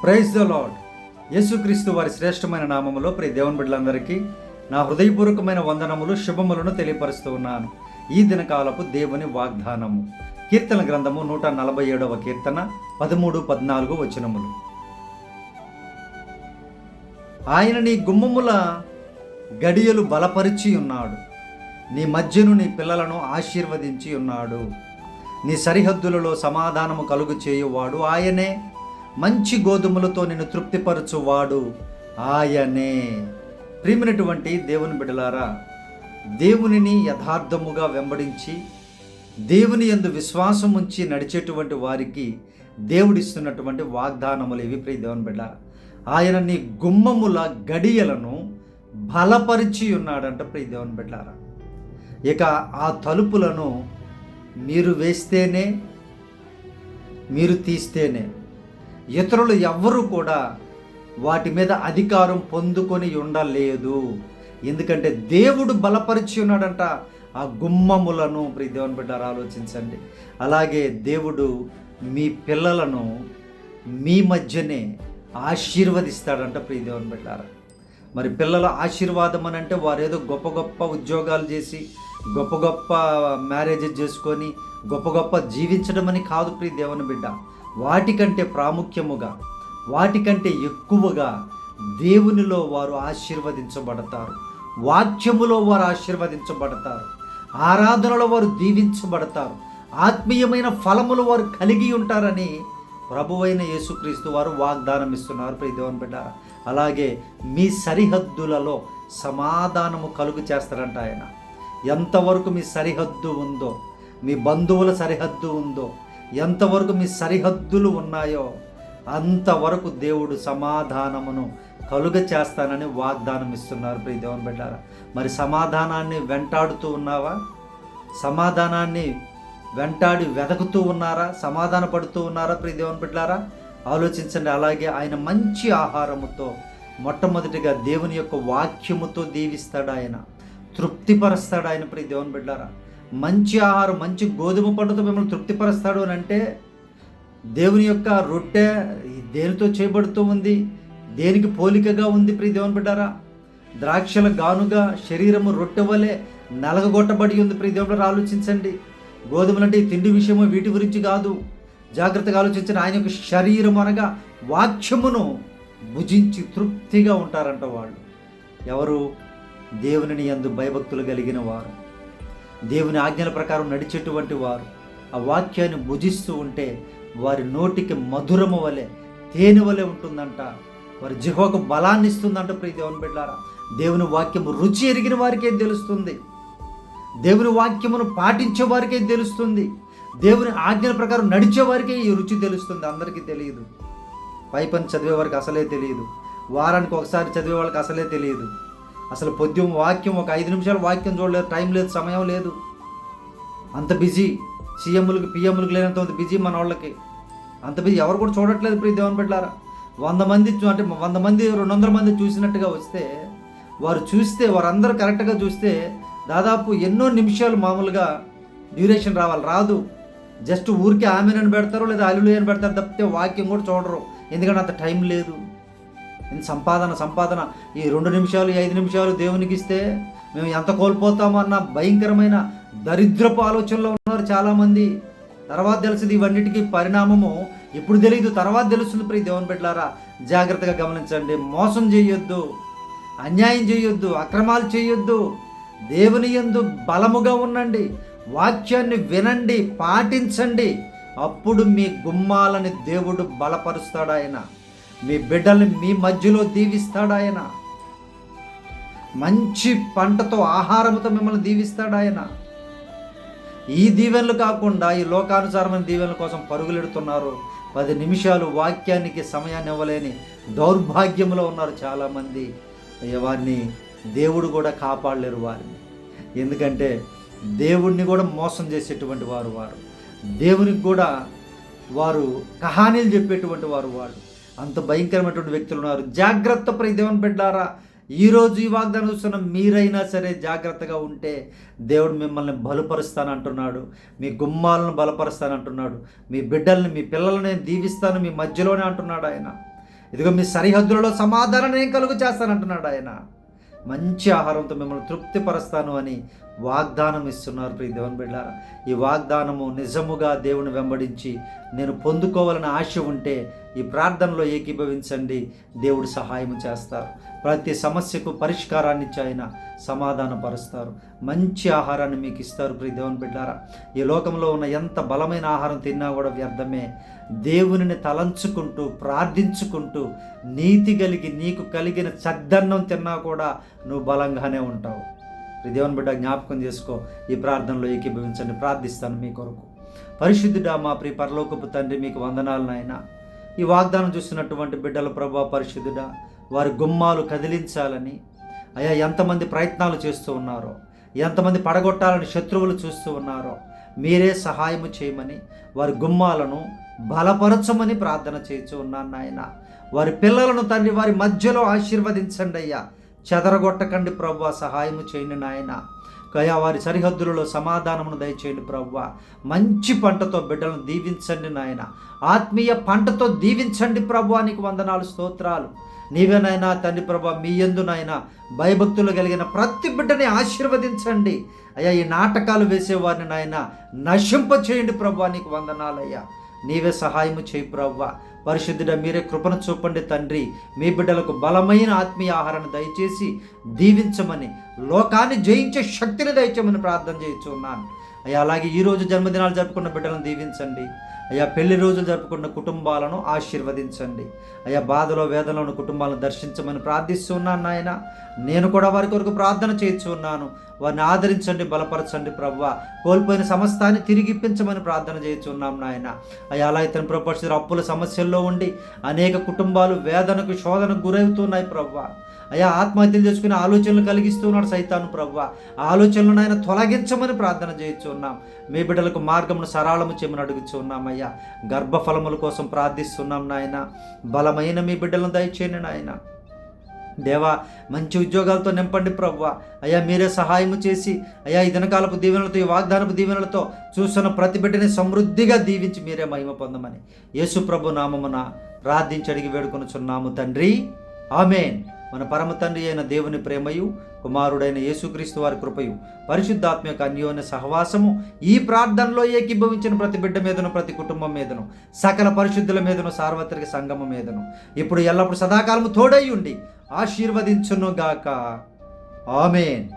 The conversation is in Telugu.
Praise the lord. యేసుక్రీస్తు వారి శ్రేష్టమైన నామములో ప్రియ దేవుని బిడ్డలందరికీ నా హృదయపూర్వకమైన వందనములు, శుభములను తెలియపరుస్తూ ఉన్నాను. ఈ దినకాలపు దేవుని వాగ్దానము కీర్తన గ్రంథము 147వ కీర్తన 13-14 వచనములు. ఆయన నీ గుమ్మముల గడియలు బలపరిచి ఉన్నాడు, నీ మధ్యను నీ పిల్లలను ఆశీర్వదించి ఉన్నాడు. నీ సరిహద్దులలో సమాధానము కలుగు చేయువాడు ఆయనే, మంచి గోధుమలతో నిన్ను తృప్తిపరచువాడు ఆయనే. ప్రియమైనటువంటి దేవుని బిడ్డలారా, దేవునిని యథార్థముగా వెంబడించి దేవుని యందు విశ్వాసం ఉంచి నడిచేటువంటి వారికి దేవుడిస్తున్నటువంటి వాగ్దానములు ఇవి. ప్రియ దేవుని బిడ్డ, ఆయన నీ గుమ్మముల గడియలను బలపరిచి ఉన్నాడంట. ప్రియ దేవుని బిడ్డలారా, ఇక ఆ తలుపులను మీరు వేస్తేనే, మీరు తీస్తేనే ఇతరులు ఎవ్వరూ కూడా వాటి మీద అధికారం పొందుకొని ఉండలేదు. ఎందుకంటే దేవుడు బలపరిచి ఉన్నాడంట ఆ గుమ్మములను. ప్రియ దేవుని బిడ్డలారా, ఆలోచించండి. అలాగే దేవుడు మీ పిల్లలను మీ మధ్యనే ఆశీర్వదిస్తాడంట. ప్రియ దేవుని బిడ్డలారా, మరి పిల్లల ఆశీర్వాదం అని అంటే వారు ఏదో గొప్ప గొప్ప ఉద్యోగాలు చేసి గొప్ప గొప్ప మ్యారేజెస్ చేసుకొని గొప్ప గొప్ప జీవించడం అని కాదు. ప్రియ దేవుని బిడ్డ, వాటికంటే ప్రాముఖ్యముగా, వాటికంటే ఎక్కువగా దేవునిలో వారు ఆశీర్వదించబడతారు, వాక్యములో వారు ఆశీర్వదించబడతారు, ఆరాధనలో వారు దీవించబడతారు, ఆత్మీయమైన ఫలములు వారు కలిగి ఉంటారని ప్రభువైన యేసుక్రీస్తు వారు వాగ్దానం ఇస్తున్నారు. ప్రియ దేవుని బిడ్డ, అలాగే మీ సరిహద్దులలో సమాధానము కలుగు చేస్తారంట ఆయన. ఎంతవరకు మీ సరిహద్దు ఉందో, మీ బంధువుల సరిహద్దు ఉందో, ఎంతవరకు మీ సరిహద్దులు ఉన్నాయో అంతవరకు దేవుడు సమాధానమును కలుగ చేస్తానని వాగ్దానం ఇస్తున్నారు. ప్రియ దేవుని బిడ్డారా, మరి సమాధానాన్ని వెంటాడుతూ ఉన్నావా? సమాధానాన్ని వెంటాడి వెతుకుతూ ఉన్నారా? సమాధాన పడుతూ ఉన్నారా? ప్రియ దేవుని బిడ్డారా, ఆలోచించండి. అలాగే ఆయన మంచి ఆహారముతో, మొట్టమొదటిగా దేవుని యొక్క వాక్యముతో దీవిస్తాడు, ఆయన తృప్తిపరుస్తాడు ఆయన. ప్రియ దేవుని బిడ్డారా, మంచి ఆహారం, మంచి గోధుమ పండుతో మిమ్మల్ని తృప్తిపరుస్తాడు అని అంటే దేవుని యొక్క రొట్టె దేనితో చేయబడుతూ ఉంది? దేనికి పోలికగా ఉంది? ప్రియ దేవుని బిడ్డారా, ద్రాక్షల గానుగా శరీరము రొట్టె వలె నలగగొట్టబడి ఉంది. ప్రియ దేవుని బిడ్డారా, ఆలోచించండి. గోధుమలు అంటే తిండి విషయము, వీటి గురించి కాదు. జాగ్రత్తగా ఆలోచించండి. ఆయన యొక్క శరీరం అనగా వాక్యమును భుజించి తృప్తిగా ఉంటారంట వాళ్ళు. ఎవరు? దేవునిని యందు భయభక్తులు కలిగిన వారు, దేవుని ఆజ్ఞల ప్రకారం నడిచేటువంటి వారు. ఆ వాక్యాన్ని భుజిస్తూ ఉంటే వారి నోటికి మధురము వలె, తేనె వలె ఉంటుందంట. వారి జిహ్వకు బలాన్ని ఇస్తుందంట. ప్రియ దేవుని బిడ్డలారా, దేవుని వాక్యము రుచి ఎరిగిన వారికే తెలుస్తుంది, దేవుని వాక్యమును పాటించే వారికే తెలుస్తుంది, దేవుని ఆజ్ఞల ప్రకారం నడిచే వారికే ఈ రుచి తెలుస్తుంది. అందరికీ తెలియదు. పైపని చదివే వారికి అసలే తెలియదు, వారానికి ఒకసారి చదివే వాళ్ళకి అసలే తెలియదు. అసలు పొద్దున వాక్యం ఒక 5 నిమిషాలు వాక్యం చూడలేదు, టైం లేదు, సమయం లేదు. అంత బిజీ, సీఎంలకు పిఎంలకు లేనంత బిజీ మన వాళ్ళకి. అంత బిజీ, ఎవరు కూడా చూడట్లేదు. ప్రియ దేవుని బిడ్డలారా, 100 మంది అంటే 100 మంది 200 మంది చూసినట్టుగా వస్తే, వారు చూస్తే, వారందరూ కరెక్ట్గా చూస్తే దాదాపు ఎన్నో నిమిషాలు మామూలుగా డ్యూరేషన్ రాదు. జస్ట్ ఊరికే ఆమెనని పెడతారు, లేదా హల్లెలూయా అని పెడతారు తప్పితే వాక్యం కూడా చూడరు. ఎందుకంటే అంత టైం లేదు. సంపాదన ఈ 2 నిమిషాలు 5 నిమిషాలు దేవునికి ఇస్తే మేము ఎంత కోల్పోతామో అన్న భయంకరమైన దరిద్రపు ఆలోచనలో ఉన్నారు చాలామంది. తర్వాత తెలిసింది ఇవన్నిటికీ పరిణామము ఇప్పుడు తెలియదు, తర్వాత తెలుస్తుంది. ప్రియ దేవుని బిడ్డలారా, జాగ్రత్తగా గమనించండి. మోసం చేయొద్దు, అన్యాయం చేయొద్దు, అక్రమాలు చేయొద్దు. దేవుని యందు బలముగా ఉండండి, వాక్యాన్ని వినండి, పాటించండి. అప్పుడు మీ గుమ్మాలని దేవుడు బలపరుస్తాడు ఆయన. మీ బిడ్డల్ని మీ మధ్యలో దీవిస్తాడు ఆయన. మంచి పంటతో, ఆహారంతో మిమ్మల్ని దీవిస్తాడు ఆయన. ఈ దీవెనలు కాకుండా ఈ లోకానుసారమైన దీవెనల కోసం పరుగులెడుతున్నారు. 10 నిమిషాలు వాక్యానికి సమయాన్ని ఇవ్వలేని దౌర్భాగ్యంలో ఉన్నారు చాలామంది. వారిని దేవుడు కూడా కాపాడలేరు వారిని. ఎందుకంటే దేవుడిని కూడా మోసం చేసేటువంటి వారు దేవునికి కూడా వారు కహానీలు చెప్పేటువంటి వారు అంత భయంకరమైనటువంటి వ్యక్తులు ఉన్నారు. జాగ్రత్త. ప్రియ దేవుని బిడ్డలారా, ఈరోజు ఈ వాగ్దానం చూస్తున్న మీరైనా సరే జాగ్రత్తగా ఉంటే దేవుడు మిమ్మల్ని బలపరుస్తానంటున్నాడు, మీ గుమ్మాలను బలపరుస్తానంటున్నాడు, మీ బిడ్డల్ని, మీ పిల్లల్ని దీవిస్తాను మీ మధ్యలోనే అంటున్నాడు ఆయన. ఇదిగో మీ సరిహద్దులలో సమాధానం నేను కలుగు చేస్తానంటున్నాడు ఆయన. మంచి ఆహారంతో మిమ్మల్ని తృప్తిపరుస్తాను అని వాగ్దానం ఇస్తున్నారు ప్రియ దేవుని బిడ్డలారా. ఈ వాగ్దానము నిజముగా దేవుని వెంబడించి నేను పొందుకోవాలని ఆశ ఉంటే ఈ ప్రార్థనలో ఏకీభవించండి. దేవుడు సహాయం చేస్తారు. ప్రతి సమస్యకు పరిష్కారాన్ని ఇచ్చి ఆయన సమాధానపరుస్తారు. మంచి ఆహారాన్ని మీకు ఇస్తారు ప్రియ దేవుని బిడ్డలారా. ఈ లోకంలో ఉన్న ఎంత బలమైన ఆహారం తిన్నా కూడా వ్యర్థమే. దేవునిని తలంచుకుంటూ ప్రార్థించుకుంటూ నీతి కలిగి నీకు కలిగిన సద్దన్నం తిన్నా కూడా నువ్వు బలంగానే ఉంటావు. దేవుని బిడ్డ జ్ఞాపకం చేసుకో. ఈ ప్రార్థనలో ఏకీభవించండి. ప్రార్థిస్తాను మీ కొరకు. పరిశుద్ధుడా మా ప్రియ పరలోకపు తండ్రి, మీకు వందనాలు నాయన. ఈ వాగ్దానం చూస్తున్నటువంటి బిడ్డల ప్రభా పరిశుద్ధుడా, వారి గుమ్మాలు కదిలించాలని అయ్యా ఎంతమంది ప్రయత్నాలు చేస్తూ ఉన్నారో, ఎంతమంది పడగొట్టాలని శత్రువులు చూస్తూ ఉన్నారో మీరే సహాయము చేయమని వారి గుమ్మాలను బలపరచమని ప్రార్థన చేస్తూ ఉన్నాను నాయన. వారి పిల్లలను తండ్రి వారి మధ్యలో ఆశీర్వదించండి అయ్యా. చెదరగొట్టకండి ప్రభువా, సహాయము చేయండి నాయన. అయ్యా వారి సరిహద్దులలో సమాధానమును దయచేయండి ప్రభువా. మంచి పంటతో బిడ్డలను దీవించండి నాయన. ఆత్మీయ పంటతో దీవించండి ప్రభువా. నీకు వందనాలు, స్తోత్రాలు. నీవేనైనా తండ్రి ప్రభువా, మీ యందునైనా భయభక్తులు కలిగిన ప్రతి బిడ్డని ఆశీర్వదించండి అయ్యా. ఈ నాటకాలు వేసేవారిని నాయన నశింప చేయండి ప్రభువా. నీకు వందనాలయ్యా. నీవే సహాయము చేయి ప్రభువా. పరిశుద్ధుడా, మీరే కృపను చూపండి తండ్రి. మీ బిడ్డలకు బలమైన ఆత్మీయ ఆహారాన్ని దయచేసి దీవించమని, లోకాన్ని జయించే శక్తిని దయచేయమని ప్రార్థన చేయించున్నాను అయ్యా. అలాగే ఈరోజు జన్మదినాలు జరుపుకున్న బిడ్డలను దీవించండి అయ్యా. పెళ్లి రోజులు జరుపుకున్న కుటుంబాలను ఆశీర్వదించండి అయ్యా. బాధలో వేదనలో కుటుంబాలను దర్శించమని ప్రార్థిస్తున్నాను నాయన. నేను కూడా వారి కొరకు ప్రార్థన చేయించున్నాను. వారిని ఆదరించండి, బలపరచండి ప్రభువా. కోల్పోయిన సమస్తాన్ని తిరిగి ఇప్పించమని ప్రార్థన చేయించున్నాం నాయన అయ్యా. అలా ఇతని ప్రపంచ అప్పుల సమస్యల్లో ఉండి అనేక కుటుంబాలు వేదనకు శోధనకు గురవుతున్నాయి ప్రభువా. అయ్యా ఆత్మహత్యలు చేసుకునే ఆలోచనలు కలిగిస్తున్నాడు సైతాను ప్రభువా. ఆ ఆలోచనలను ఆయన తొలగించమని ప్రార్థన చేయించున్నాం. మీ బిడ్డలకు మార్గమును సరళము చేయమని అడుగుచున్నాం అయ్యా. గర్భఫలముల కోసం ప్రార్థిస్తున్నాం నాయన. బలమైన మీ బిడ్డలను దయచేయండి నాయన. దేవా మంచి ఉద్యోగాలతో నింపండి ప్రభువా. అయ్యా మీరే సహాయము చేసి అయ్యా ఈ దినకాలపు దీవెనలతో, ఈ వాగ్దానపు దీవెనలతో చూస్తున్న ప్రతి బిడ్డని సమృద్ధిగా దీవించి మీరే మహిమ పొందమని యేసు ప్రభు నామమున ప్రార్థించి అడిగి వేడుకొనుచున్నాము తండ్రి, ఆమేన్. మన పరమ తండ్రి అయిన దేవుని ప్రేమయు, కుమారుడైన యేసుక్రీస్తు వారి కృపయు, పరిశుద్ధాత్మ యొక్క అన్యోన్య సహవాసము ఈ ప్రార్థనలో ఏకీభవించిన ప్రతి బిడ్డ మీదను, ప్రతి కుటుంబం మీదను, సకల పరిశుద్ధుల మీదను, సార్వత్రిక సంగమం మీదను ఇప్పుడు ఎల్లప్పుడు సదాకాలము తోడై ఉండి ఆశీర్వదించును గాక. ఆమేన్.